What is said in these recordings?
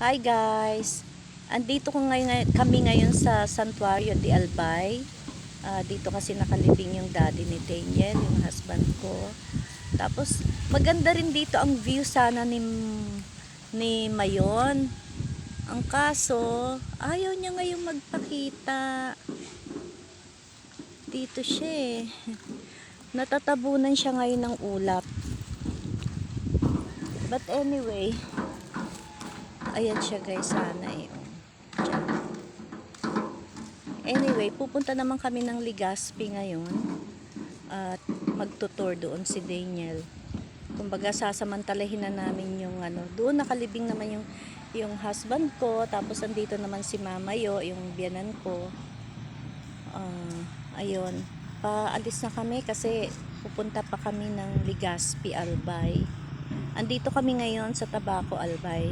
Hi guys! Andito kami ngayon sa Santuario de Albay. Dito kasi nakalibing yung daddy ni Daniel, yung husband ko. Tapos maganda rin dito ang view sana ni Mayon. Ang kaso, ayaw niya ngayong magpakita. Dito siya eh. Natatabunan siya ngayon ng ulap. But anyway, ayan siya guys sana eh. Diyan. Anyway, pupunta naman kami ng Legazpi ngayon at magtutour doon si Daniel. Kumbaga sasamantalahin na namin yung doon nakalibing naman yung husband ko, tapos andito naman si Mama Yo, yung biyanan ko. Ayun, paalis na kami kasi pupunta pa kami ng Legazpi, Albay. Andito kami ngayon sa Tabaco, Albay.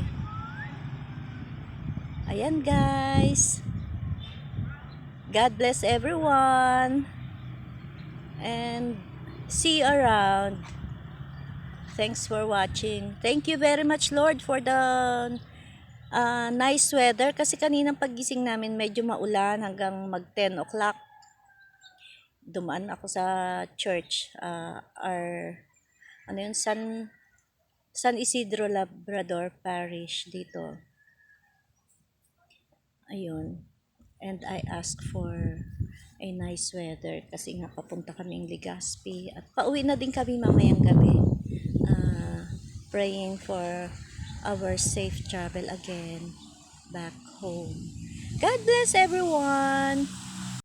Ayan guys. God bless everyone. And see you around. Thanks for watching. Thank you very much, Lord, for the nice weather. Kasi kaninang pagising namin medyo maulan hanggang mag 10 o'clock. Dumaan ako sa church. San Isidro Labrador Parish dito. Ayun. And I asked for a nice weather kasi nga papunta kaming Legazpi at pauwi na din kami mamayang gabi, praying for our safe travel again back home. God bless everyone.